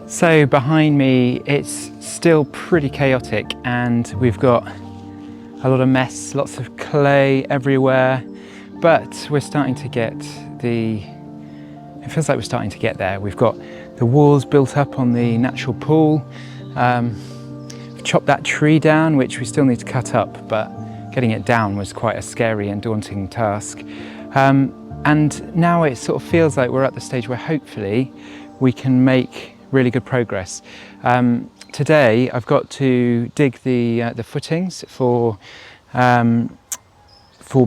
So behind me, it's still pretty chaotic and we've got a lot of mess, lots of clay everywhere, but we're starting to get it feels like we're starting to get there. We've got the walls built up on the natural pool. We've chopped that tree down, which we still need to cut up, but getting it down was quite a scary and daunting task. And now it sort of feels like we're at the stage where hopefully we can make really good progress. Today I've got to dig the footings for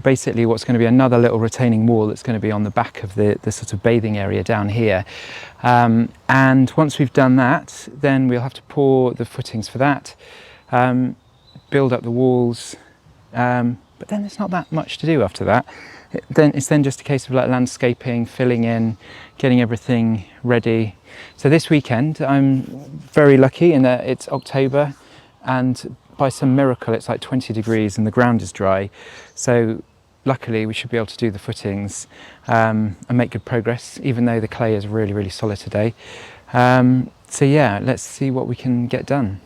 basically what's going to be another little retaining wall that's going to be on the back of the sort of bathing area down here. And once we've done that, then we'll have to pour the footings for that, build up the walls, but then there's not that much to do after that. It's then just a case of like landscaping, filling in, getting everything ready. So this weekend I'm very lucky in that it's October and by some miracle it's like 20 degrees and the ground is dry. So luckily we should be able to do the footings and make good progress, even though the clay is really, really solid today. So yeah, let's see what we can get done.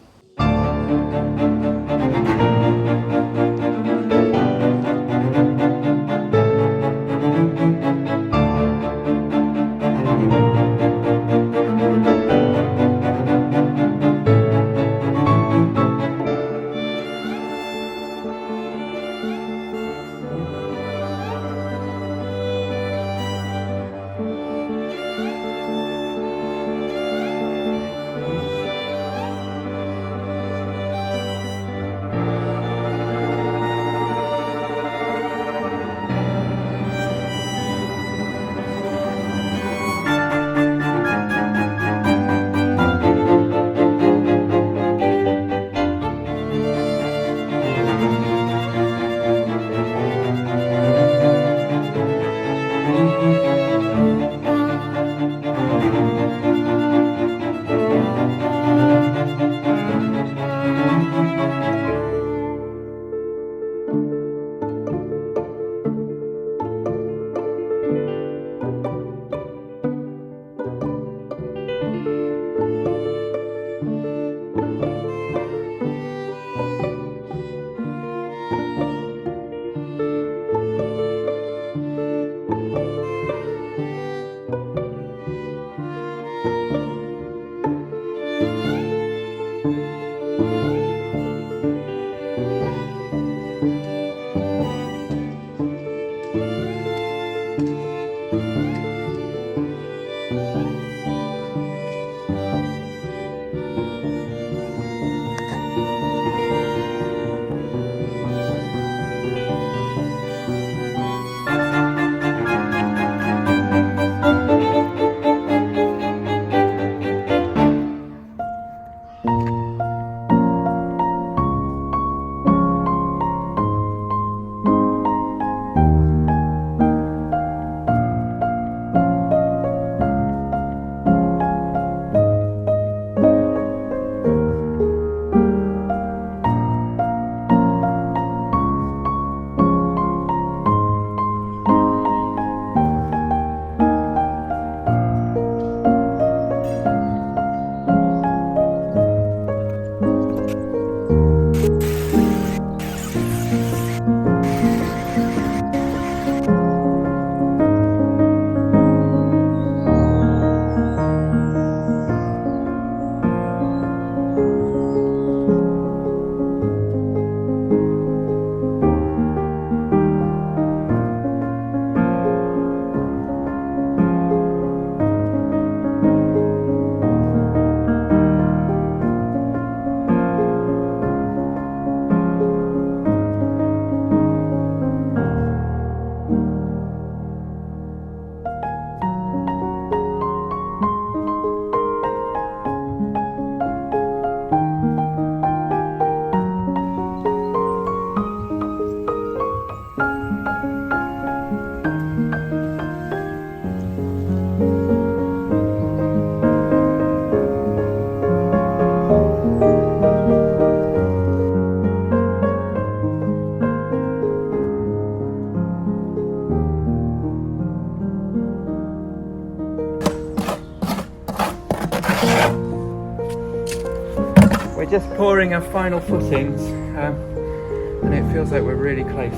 We're just pouring our final footings, and it feels like we're really close.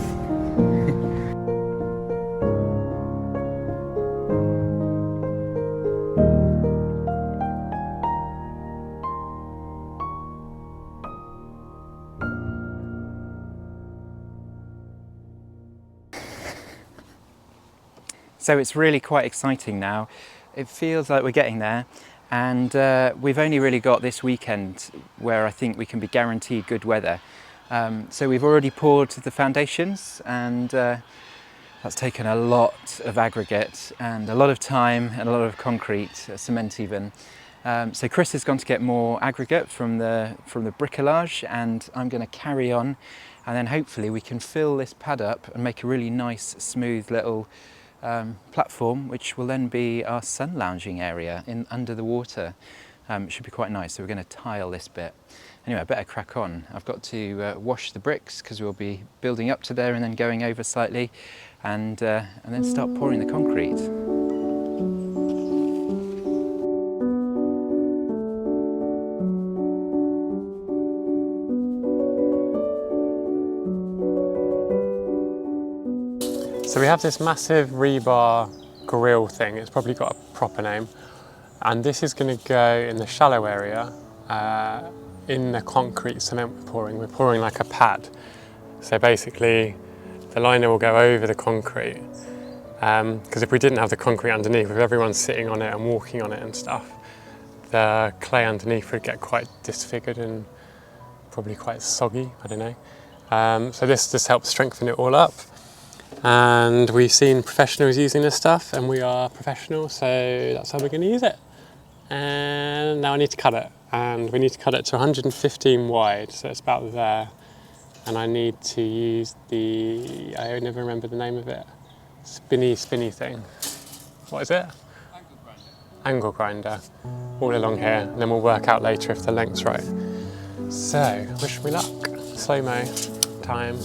So it's really quite exciting now. It feels like we're getting there, and we've only really got this weekend where I think we can be guaranteed good weather. So we've already poured the foundations, and that's taken a lot of aggregate and a lot of time and a lot of concrete, cement even. So Chris has gone to get more aggregate from the bricolage, and I'm going to carry on, and then hopefully we can fill this pad up and make a really nice smooth little platform, which will then be our sun lounging area under the water. It should be quite nice. So we're going to tile this bit. Anyway, I better crack on. I've got to wash the bricks because we'll be building up to there and then going over slightly, and then start pouring the concrete. So we have this massive rebar grill thing. It's probably got a proper name, and this is going to go in the shallow area in the concrete cement we're pouring. We're pouring like a pad. So basically the liner will go over the concrete, because if we didn't have the concrete underneath, with everyone sitting on it and walking on it and stuff, the clay underneath would get quite disfigured and probably quite soggy, I don't know. So this just helps strengthen it all up. And we've seen professionals using this stuff, and we are professionals, so that's how we're going to use it. And now I need to cut it, and we need to cut it to 115 wide, so it's about there. And I need to use the, I never remember the name of it, spinny thing. What is it? Angle grinder. Angle grinder, all along here, and then we'll work out later if the length's right. So, wish me luck. Slow-mo time.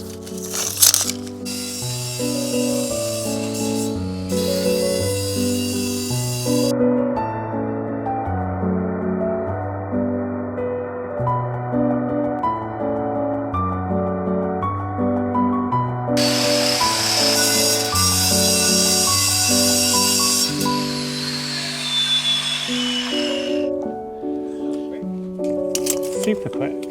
Super quick.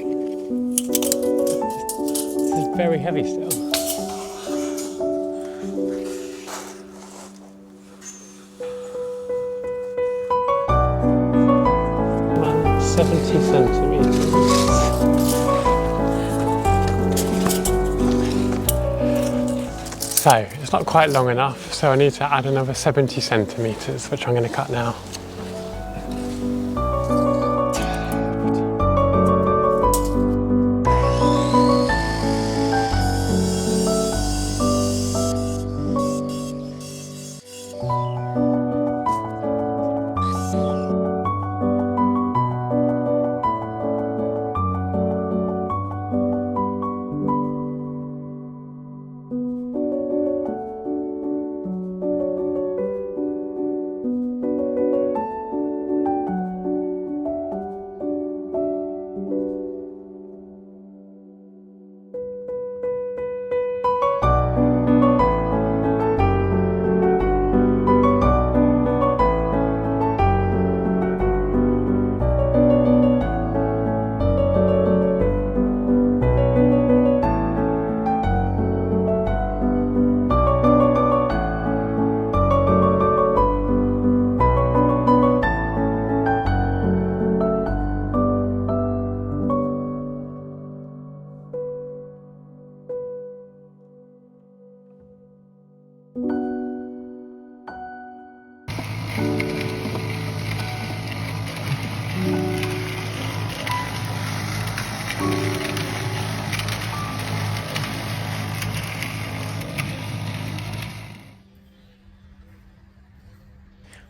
This is very heavy still. 70 centimetres. So it's not quite long enough, so I need to add another 70 centimetres, which I'm going to cut now.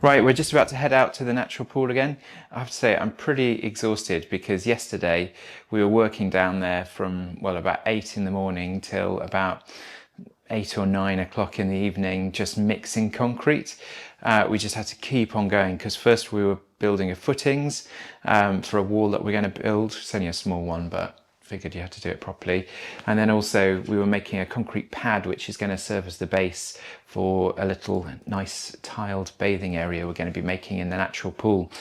Right, we're just about to head out to the natural pool again. I have to say I'm pretty exhausted because yesterday we were working down there from, well, about 8 in the morning till about 8 or 9 o'clock in the evening just mixing concrete. We just had to keep on going because first we were building a footings for a wall that we're going to build. It's only a small one, but figured you had to do it properly. And then also we were making a concrete pad which is going to serve as the base for a little nice tiled bathing area we're going to be making in the natural pool.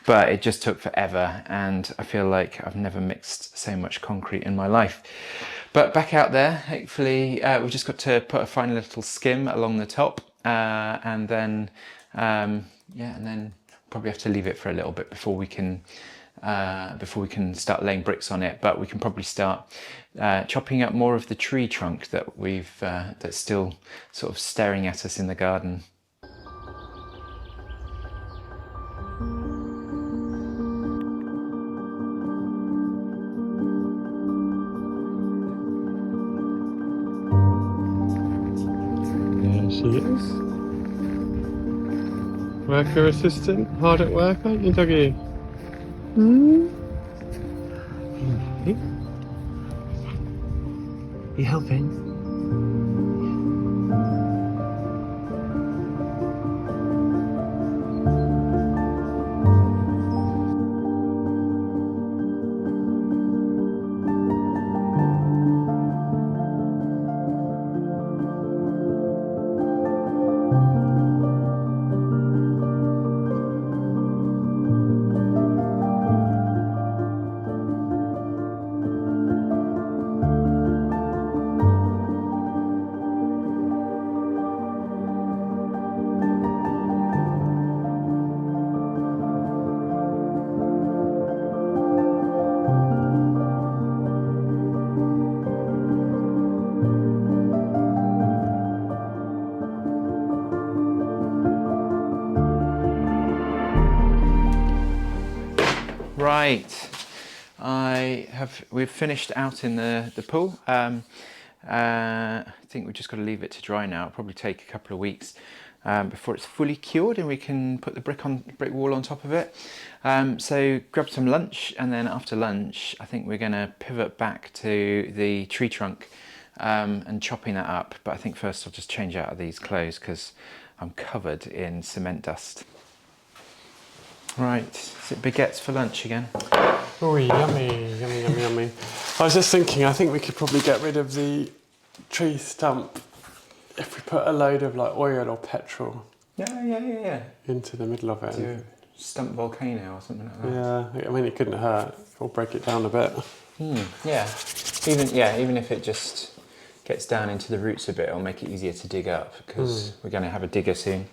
But it just took forever, and I feel like I've never mixed so much concrete in my life. But back out there, hopefully we've just got to put a final little skim along the top, and then yeah, and then probably have to leave it for a little bit before we can start laying bricks on it. But we can probably start chopping up more of the tree trunk that that's still sort of staring at us in the garden. There she is. Worker assistant, hard at work, aren't you, doggy? Hmm? You helping? Right, we've finished out in the pool. I think we've just got to leave it to dry now. It'll probably take a couple of weeks before it's fully cured and we can put the brick wall on top of it. So grab some lunch, and then after lunch I think we're going to pivot back to the tree trunk and chopping that up. But I think first I'll just change out of these clothes because I'm covered in cement dust. Right, is it baguettes for lunch again? Oh, yummy, yummy, yummy, yummy. I was just thinking, I think we could probably get rid of the tree stump if we put a load of like oil or petrol. Yeah. Into the middle of it. Do a stump volcano or something like that. Yeah, I mean it couldn't hurt. Or break it down a bit. Yeah, even if it just gets down into the roots a bit, it'll make it easier to dig up because we're going to have a digger soon.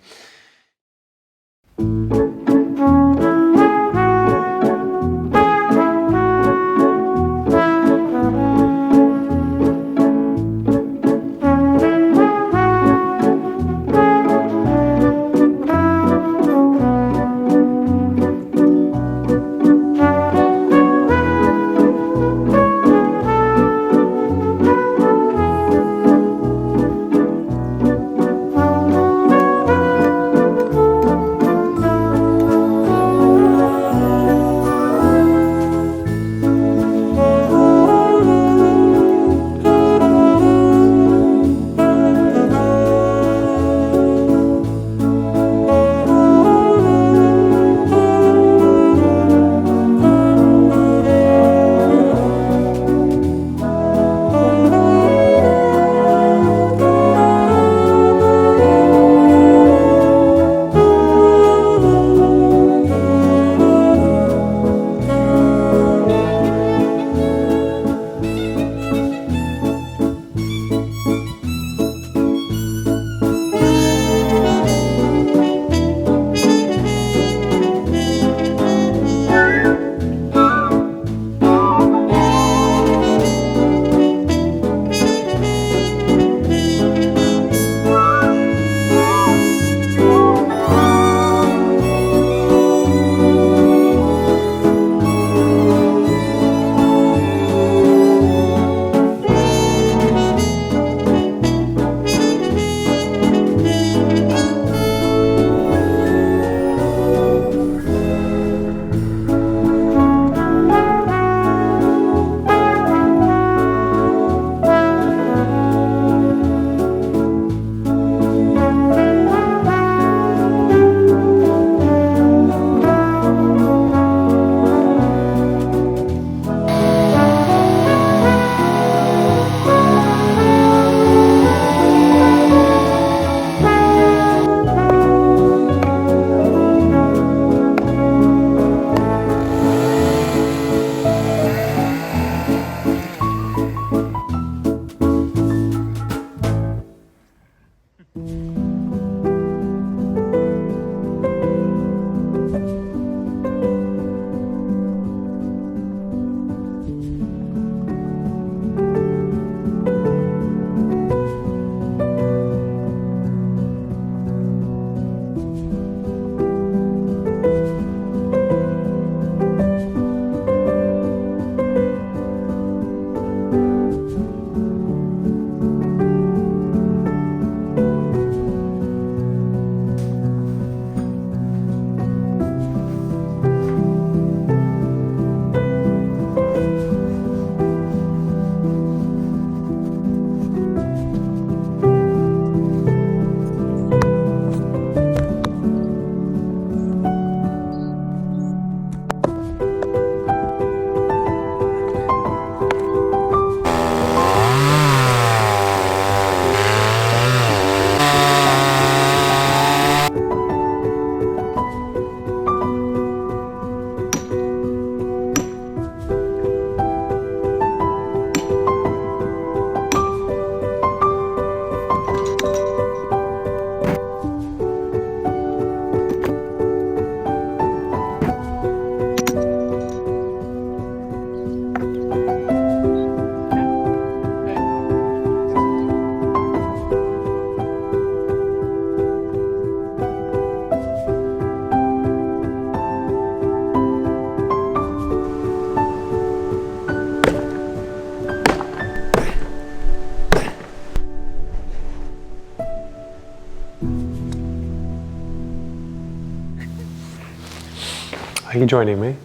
Are you joining me?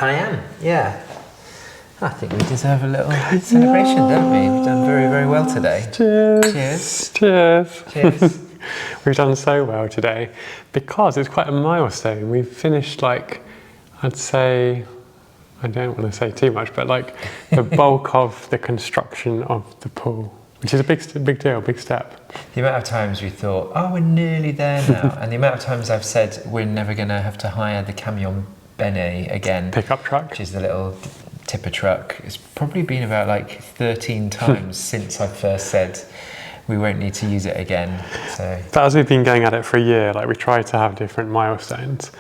I am, yeah. I think we deserve a little celebration, don't we? We've done very, very well today. Cheers. Cheers. Cheers. Cheers. We've done so well today because it's quite a milestone. We've finished, like, I'd say, I don't want to say too much, but like the bulk of the construction of the pool, which is a big deal, big step. The amount of times we thought, oh, we're nearly there now. And the amount of times I've said, we're never going to have to hire the camion bene again. Pickup truck. Which is the little tipper truck. It's probably been about like 13 times since I first said we won't need to use it again. So. But as we've been going at it for a year, like we tried to have different milestones.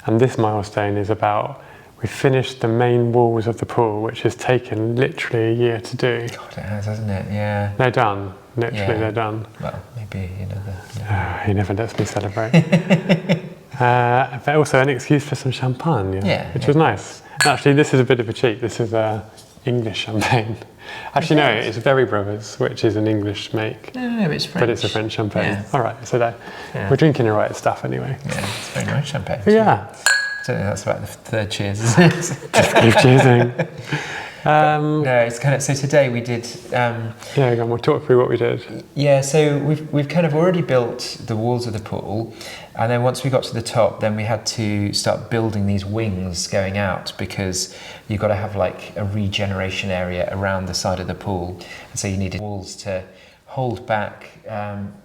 And this milestone is about, we finished the main walls of the pool, which has taken literally a year to do. God, it has, hasn't it? Yeah. They're done. Literally, they're done. Well, maybe another. He never lets me celebrate. But also an excuse for some champagne, which was nice. And actually, this is a bit of a cheat. This is English champagne. Actually, no, it's Very Brothers, which is an English make. No, it's French. But it's a French champagne. Yeah. All right, so we're drinking the right stuff anyway. Yeah, it's very nice champagne. But yeah. I don't think that's about the third cheers, is it? Just keep cheersing. No, it's kind of, so today we did... yeah, go on, we'll talk through what we did. Yeah, so we've kind of already built the walls of the pool, and then once we got to the top, then we had to start building these wings going out, because you've got to have like a regeneration area around the side of the pool, and so you needed walls to hold back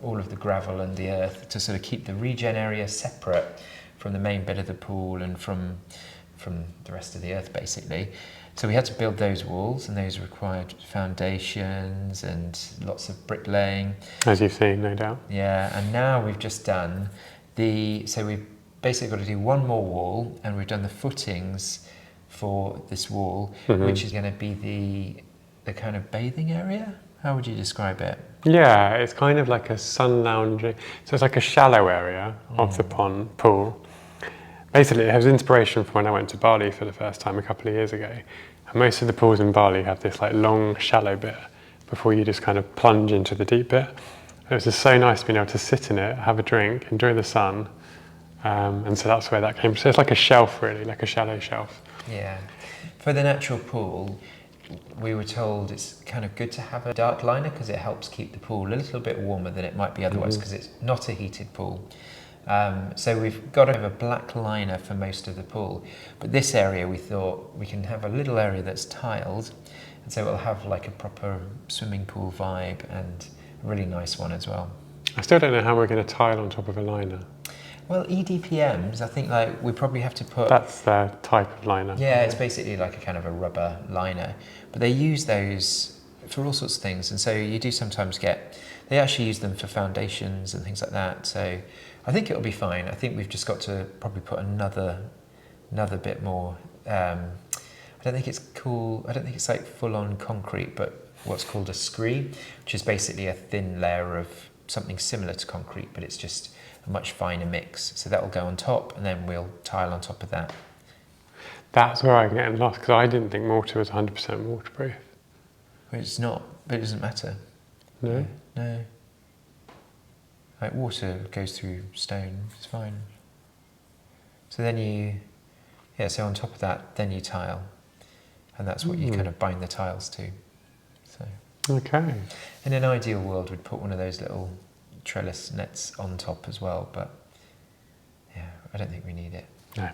all of the gravel and the earth to sort of keep the regen area separate from the main bit of the pool and from the rest of the earth, basically. So we had to build those walls, and those required foundations and lots of bricklaying. As you've seen, no doubt. Yeah, and now we've just done so we've basically got to do one more wall, and we've done the footings for this wall, which is going to be the kind of bathing area. How would you describe it? Yeah, it's kind of like a sun lounging. So it's like a shallow area of the pool. Basically, it has inspiration from when I went to Bali for the first time a couple of years ago. And most of the pools in Bali have this like long, shallow bit before you just kind of plunge into the deep bit. And it was just so nice being able to sit in it, have a drink, enjoy the sun. And so that's where that came from. So it's like a shelf, really, like a shallow shelf. Yeah. For the natural pool, we were told it's kind of good to have a dark liner because it helps keep the pool a little bit warmer than it might be otherwise, because it's not a heated pool. So we've got to have a black liner for most of the pool, but this area we thought we can have a little area that's tiled, and so it'll have like a proper swimming pool vibe and a really nice one as well. I still don't know how we're going to tile on top of a liner. Well, EDPMs, I think like we probably have to put... That's their type of liner. Yeah, it's basically like a kind of a rubber liner, but they use those for all sorts of things, and so you do sometimes get... They actually use them for foundations and things like that, so I think it'll be fine. I think we've just got to probably put another bit more. I don't think it's cool. I don't think it's like full-on concrete, but what's called a scree, which is basically a thin layer of something similar to concrete, but it's just a much finer mix. So that will go on top, and then we'll tile on top of that. That's where I'm getting lost, because I didn't think mortar was 100% waterproof. Well, it's not, but it doesn't matter. No? No. Like water goes through stone, it's fine. So then so on top of that, then you tile. And that's what you kind of bind the tiles to. So. Okay. In an ideal world, we'd put one of those little trellis nets on top as well, but yeah, I don't think we need it. No.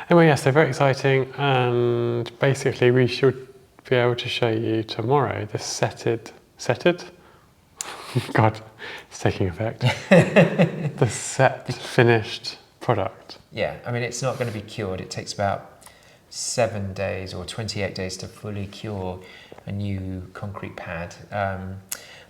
Anyway, yes, they're very exciting, and basically we should be able to show you tomorrow the setted? God, it's taking effect. The finished product. Yeah, I mean, it's not going to be cured. It takes about 7 days or 28 days to fully cure a new concrete pad.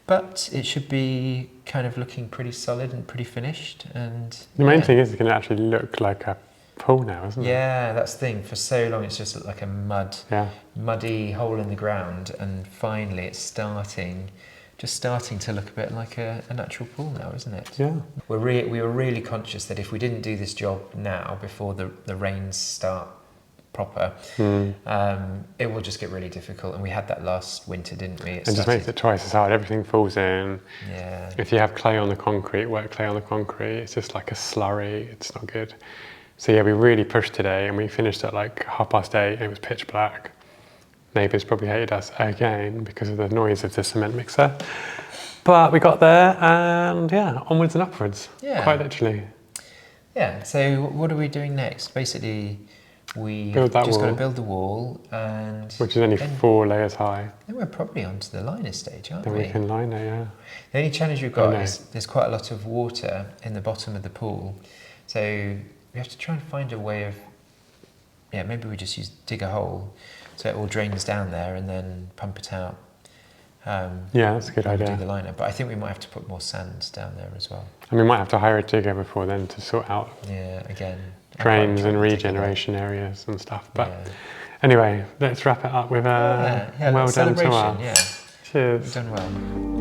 But it should be kind of looking pretty solid and pretty finished. And the main thing is it's going to actually look like a pool now, isn't it? Yeah, that's the thing. For so long, it's just looked like a muddy hole in the ground, and finally, it's starting to look a bit like a natural pool now, isn't it? Yeah. We were really conscious that if we didn't do this job now, before the rains start proper, it will just get really difficult. And we had that last winter, didn't we? It just makes it twice as hard. Everything falls in. Yeah. If you have clay on the concrete, wet clay on the concrete, it's just like a slurry. It's not good. So yeah, we really pushed today, and we finished at like 8:30. It was pitch black. Neighbours probably hated us again because of the noise of the cement mixer. But we got there, and yeah, onwards and upwards. Yeah. Quite literally. Yeah, so what are we doing next? Basically, we Build that just got to wall. build the wall, and Which is only then, 4 layers high. then we're probably onto the liner stage, aren't Then we can line it, yeah. The only challenge we've I got know. is there's quite a lot of water in the bottom of the pool, so we have to try and find a way of, yeah, maybe we just dig a hole so it all drains down there and then pump it out. Yeah, that's a good and do idea. the liner, but I think we might have to put more sand down there as well. And we might have to hire a digger before then to sort out Yeah, again. drains and I'll try dig it regeneration areas and stuff. But Yeah. anyway, let's wrap it up with a well like done celebration, tour. yeah. Cheers. We've done well.